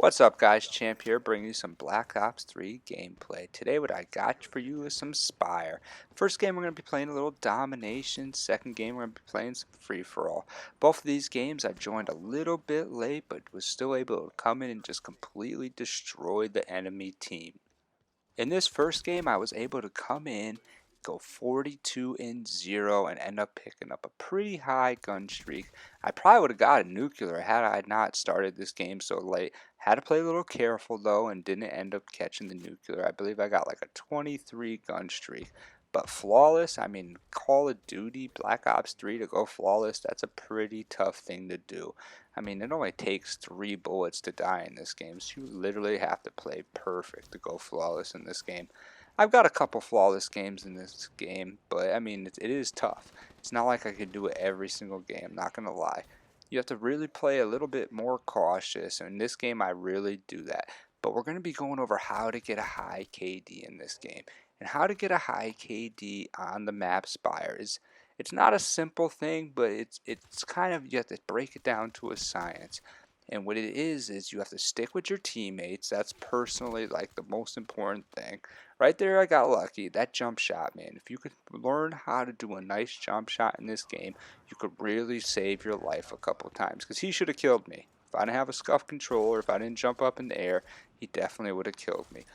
What's up guys, Champ here bringing you some Black Ops 3 gameplay. Today what I got for you is some Spire. First game we're going to be playing a little Domination, second game we're going to be playing some Free-for-All. Both of these games I joined a little bit late but was still able to come in and just completely destroy the enemy team. In this first game, I was able to come in, go 42-0, and end up picking up a pretty high gun streak. I probably would have got a nuclear had I not started this game so late. Had to play a little careful though, and didn't end up catching the nuclear. I believe I got like a 23 gun streak. But flawless, I mean, Call of Duty, Black Ops 3 to go flawless, that's a pretty tough thing to do. I mean, it only takes 3 bullets to die in this game, so you literally have to play perfect to go flawless in this game. I've got a couple flawless games in this game, but I mean, it is tough. It's not like I could do it every single game, not gonna lie. You have to really play a little bit more cautious, and in this game I really do that. But we're going to be going over how to get a high KD in this game. And how to get a high KD on the map Spire is, it's not a simple thing, but it's kind of, you have to break it down to a science. And what it is you have to stick with your teammates. That's personally like the most important thing. Right there I got lucky. That jump shot, man. If you could learn how to do a nice jump shot in this game, you could really save your life a couple times. Because he should have killed me. If I didn't have a scuff controller, if I didn't jump up in the air, he definitely would have killed me.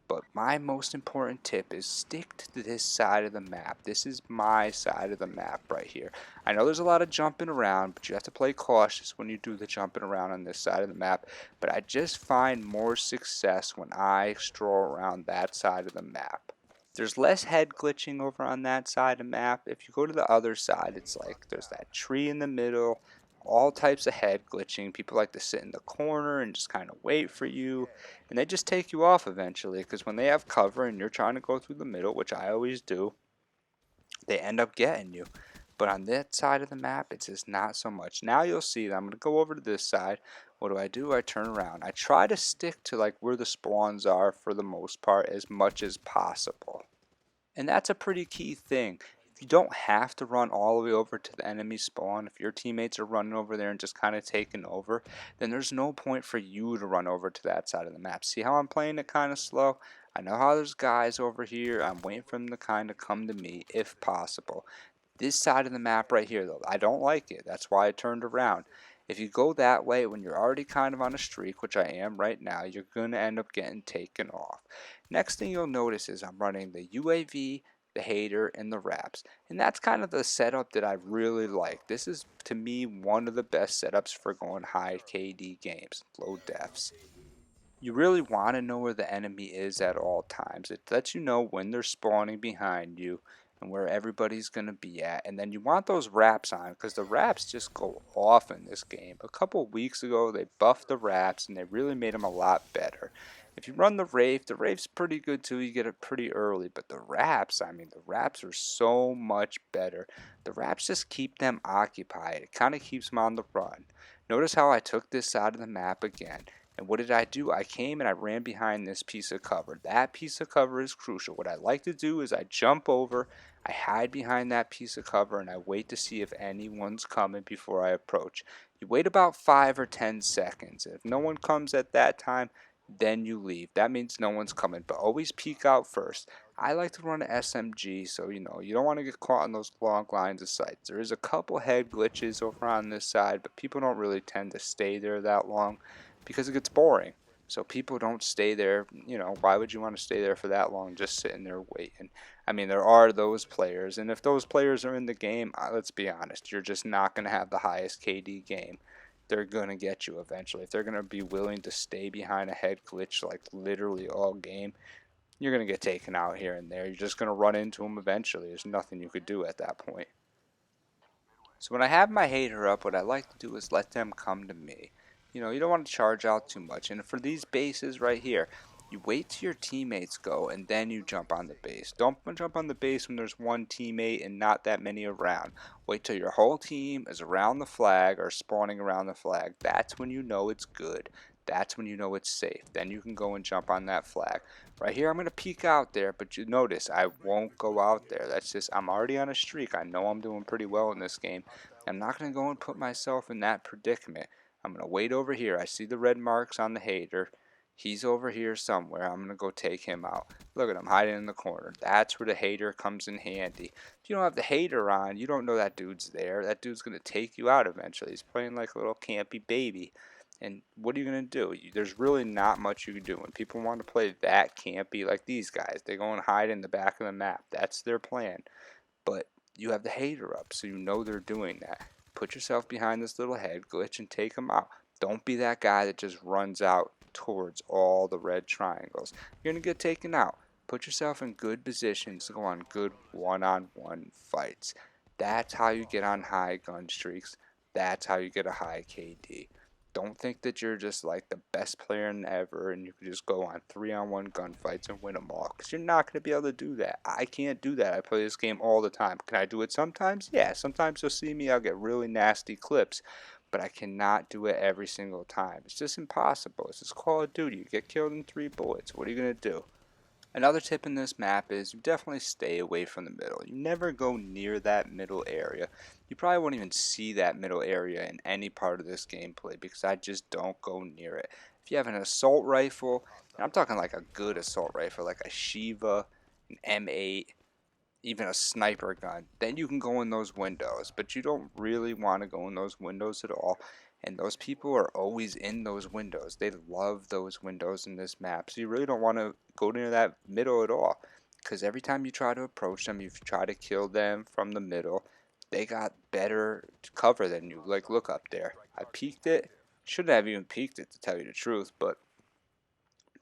But my most important tip is stick to this side of the map. This is my side of the map right here. I know there's a lot of jumping around, but you have to play cautious when you do the jumping around on this side of the map. But I just find more success when I stroll around that side of the map. There's less head glitching over on that side of the map. If you go to the other side, it's like there's that tree in the middle, all types of head glitching. People like to sit in the corner and just kind of wait for you, and they just take you off eventually, because when they have cover and you're trying to go through the middle, which I always do, they end up getting you. But on that side of the map, it's just not so much. Now you'll see that I'm going to go over to this side. What do? I turn around. I try to stick to like where the spawns are for the most part as much as possible. And that's a pretty key thing. You don't have to run all the way over to the enemy spawn. If your teammates are running over there and just kind of taking over, then there's no point for you to run over to that side of the map. See how I'm playing it kind of slow? I know how there's guys over here. I'm waiting for them to kind of come to me if possible. This side of the map right here, though, I don't like it. That's why I turned around. If you go that way when you're already kind of on a streak, which I am right now, you're going to end up getting taken off. Next thing you'll notice is I'm running the UAV, the hater, and the wraps. And that's kind of the setup that I really like. This is, to me, one of the best setups for going high KD games, low deaths. You really want to know where the enemy is at all times. It lets you know when they're spawning behind you and where everybody's going to be at. And then you want those wraps on, because the wraps just go off in this game. A couple weeks ago they buffed the wraps and they really made them a lot better. If you run the Wraith's pretty good too. You get it pretty early. But the wraps, I mean, the wraps are so much better. The wraps just keep them occupied. It kind of keeps them on the run. Notice how I took this side of the map again. And what did I do? I came and I ran behind this piece of cover. That piece of cover is crucial. What I like to do is I jump over, I hide behind that piece of cover, and I wait to see if anyone's coming before I approach. You wait about 5 or 10 seconds. If no one comes at that time, then you leave. That means no one's coming, but always peek out first. I like to run an SMG, so you know, you don't want to get caught in those long lines of sight. There is a couple head glitches over on this side, but people don't really tend to stay there that long because it gets boring. So people don't stay there. You know, why would you want to stay there for that long just sitting there waiting? I mean, there are those players, and if those players are in the game, let's be honest, you're just not going to have the highest KD game. They're going to get you eventually. If they're going to be willing to stay behind a head glitch like literally all game, you're going to get taken out here and there. You're just going to run into them eventually. There's nothing you could do at that point. So when I have my hater up, what I like to do is let them come to me. You know, you don't want to charge out too much. And for these bases right here, you wait till your teammates go and then you jump on the base. Don't jump on the base when there's one teammate and not that many around. Wait till your whole team is around the flag or spawning around the flag. That's when you know it's good. That's when you know it's safe. Then you can go and jump on that flag. Right here, I'm going to peek out there, but you notice I won't go out there. That's just, I'm already on a streak. I know I'm doing pretty well in this game. I'm not going to go and put myself in that predicament. I'm going to wait over here. I see the red marks on the hater. He's over here somewhere. I'm going to go take him out. Look at him hiding in the corner. That's where the hater comes in handy. If you don't have the hater on, you don't know that dude's there. That dude's going to take you out eventually. He's playing like a little campy baby. And what are you going to do? There's really not much you can do. When people want to play that campy like these guys, they go and hide in the back of the map. That's their plan. But you have the hater up, so you know they're doing that. Put yourself behind this little head glitch and take them out. Don't be that guy that just runs out towards all the red triangles. You're going to get taken out. Put yourself in good positions to go on good one-on-one fights. That's how you get on high gun streaks. That's how you get a high KD. Don't think that you're just like the best player in ever and you can just go on 3-on-1 gunfights and win them all. Because you're not going to be able to do that. I can't do that. I play this game all the time. Can I do it sometimes? Yeah, sometimes you'll see me. I'll get really nasty clips. But I cannot do it every single time. It's just impossible. It's just Call of Duty. You get killed in 3 bullets. What are you going to do? Another tip in this map is you definitely stay away from the middle. You never go near that middle area. You probably won't even see that middle area in any part of this gameplay because I just don't go near it. If you have an assault rifle, and I'm talking like a good assault rifle, like a Shiva, an M8, even a sniper gun, then you can go in those windows. But you don't really want to go in those windows at all. And those people are always in those windows. They love those windows in this map. So you really don't want to go near that middle at all. Because every time you try to approach them, you try to kill them from the middle, they got better cover than you. Like, look up there. I peeked it. Shouldn't have even peeked it to tell you the truth, but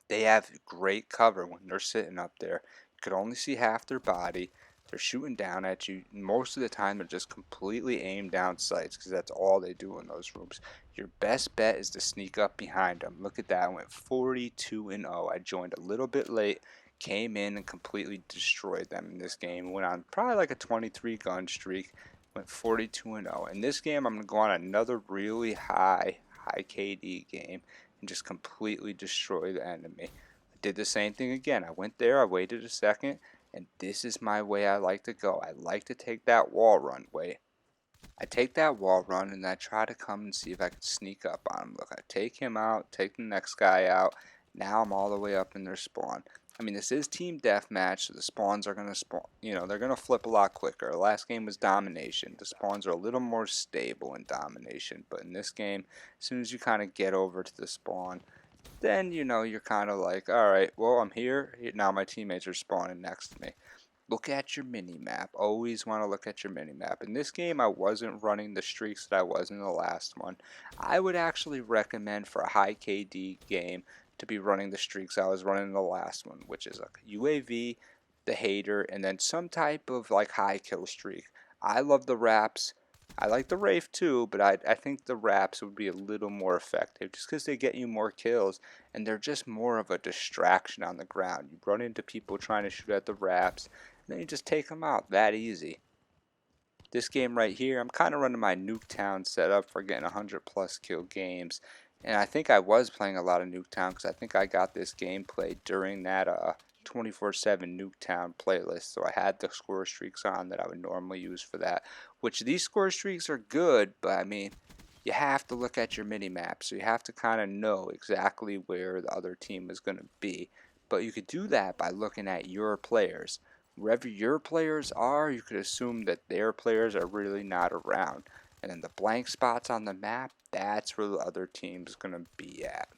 they have great cover when they're sitting up there. You could only see half their body. They're shooting down at you. Most of the time, they're just completely aimed down sights because that's all they do in those rooms. Your best bet is to sneak up behind them. Look at that. I went 42-0. I joined a little bit late, came in and completely destroyed them in this game. Went on probably like a 23 gun streak. Went 42-0. In this game, I'm going to go on another really high KD game and just completely destroy the enemy. I did the same thing again. I went there, I waited a second, and this is my way I like to go. I like to take that wall run way. I take that wall run and I try to come and see if I can sneak up on him. Look, I take him out, take the next guy out. Now I'm all the way up in their spawn. I mean, this is team deathmatch, so the spawns are going to spawn, they're going to flip a lot quicker. The last game was domination. The spawns are a little more stable in domination, but in this game, as soon as you kind of get over to the spawn, then, you're kind of like, all right, well, I'm here. Now my teammates are spawning next to me. Look at your mini-map. Always want to look at your mini-map. In this game, I wasn't running the streaks that I was in the last one. I would actually recommend for a high KD game to be running the streaks I was running in the last one, which is like UAV, the hater, and then some type of like high kill streak. I love the wraps. I like the Wraith too, but I think the wraps would be a little more effective just because they get you more kills and they're just more of a distraction on the ground. You run into people trying to shoot at the wraps, and then you just take them out that easy. This game right here, I'm kind of running my Nuketown setup for getting 100 plus kill games. And I think I was playing a lot of Nuketown because I think I got this gameplay during that 24/7 Nuketown playlist. So I had the score streaks on that I would normally use for that. Which these score streaks are good, but I mean, you have to look at your mini map. So you have to kind of know exactly where the other team is going to be. But you could do that by looking at your players. Wherever your players are, you could assume that their players are really not around. And then the blank spots on the map, that's where the other team's going to be at.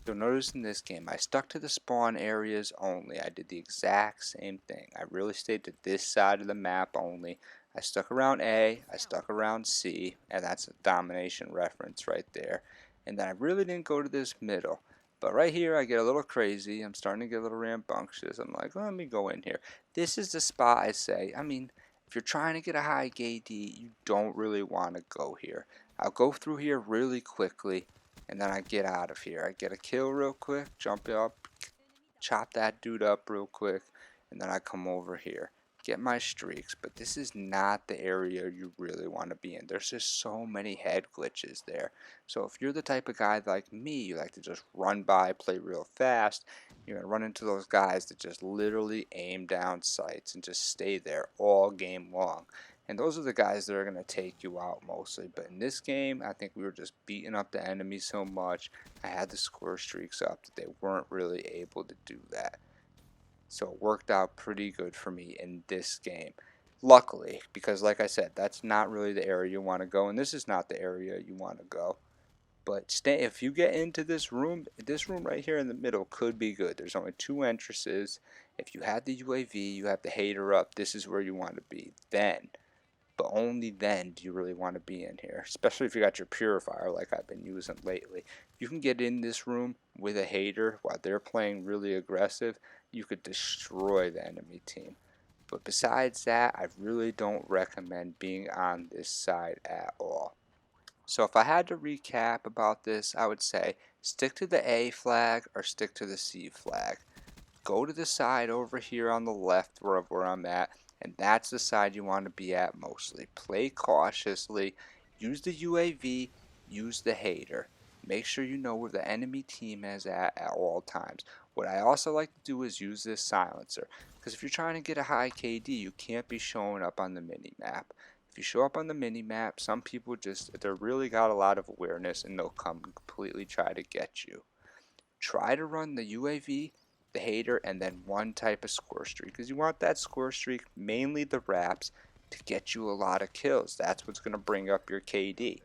You'll notice in this game, I stuck to the spawn areas only. I did the exact same thing. I really stayed to this side of the map only. I stuck around A, I stuck around C, and that's a domination reference right there. And then I really didn't go to this middle. But right here, I get a little crazy. I'm starting to get a little rambunctious. I'm like, let me go in here. This is the spot I say. I mean, if you're trying to get a high KD, you don't really want to go here. I'll go through here really quickly, and then I get out of here. I get a kill real quick, jump up, chop that dude up real quick, and then I come over here. Get my streaks, but this is not the area you really want to be in. There's just so many head glitches there. So if you're the type of guy like me, you like to just run by, play real fast, you're going to run into those guys that just literally aim down sights and just stay there all game long. And those are the guys that are going to take you out mostly. But in this game, I think we were just beating up the enemy so much. I had the score streaks up that they weren't really able to do that. So it worked out pretty good for me in this game. Luckily, because like I said, that's not really the area you want to go. And this is not the area you want to go. But if you get into this room right here in the middle could be good. There's only 2 entrances. If you have the UAV, you have the hater up, this is where you want to be. Then, but only then do you really want to be in here, especially if you got your purifier like I've been using lately. You can get in this room with a hater while they're playing really aggressive. You could destroy the enemy team. But besides that, I really don't recommend being on this side at all. So if I had to recap about this, I would say stick to the A flag or stick to the C flag. Go to the side over here on the left where I'm at, and that's the side you want to be at mostly. Play cautiously, use the UAV, use the hater. Make sure you know where the enemy team is at all times. What I also like to do is use this silencer, because if you're trying to get a high KD, you can't be showing up on the mini map. If you show up on the mini map, some people they're really got a lot of awareness and they'll come and completely try to get you. Try to run the UAV, the hater, and then one type of score streak, because you want that score streak, mainly the wraps, to get you a lot of kills. That's what's going to bring up your KD.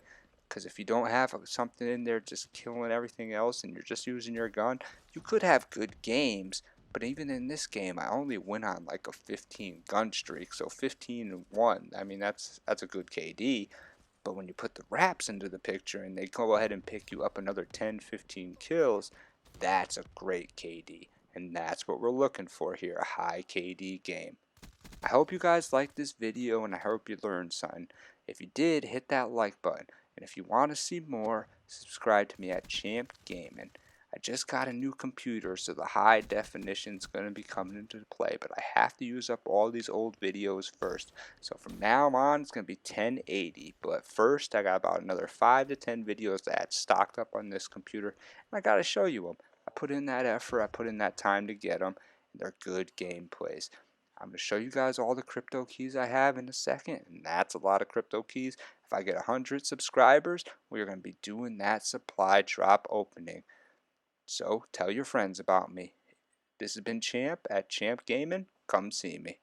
Because if you don't have something in there just killing everything else and you're just using your gun, you could have good games. But even in this game, I only went on like a 15 gun streak, so 15 and 1. I mean, that's a good KD. But when you put the wraps into the picture and they go ahead and pick you up another 10, 15 kills, that's a great KD. And that's what we're looking for here, a high KD game. I hope you guys liked this video and I hope you learned something. If you did, hit that like button. And if you want to see more, subscribe to me at Champ Gaming. I just got a new computer, so the high definition is going to be coming into play, but I have to use up all these old videos first. So from now on, it's going to be 1080. But first, I got about another 5 to 10 videos that I had stocked up on this computer, and I got to show you them. I put in that effort, I put in that time to get them, and they're good gameplays. I'm going to show you guys all the crypto keys I have in a second, and that's a lot of crypto keys. If I get 100 subscribers, we're going to be doing that supply drop opening. So tell your friends about me. This has been Champ at Champ Gaming. Come see me.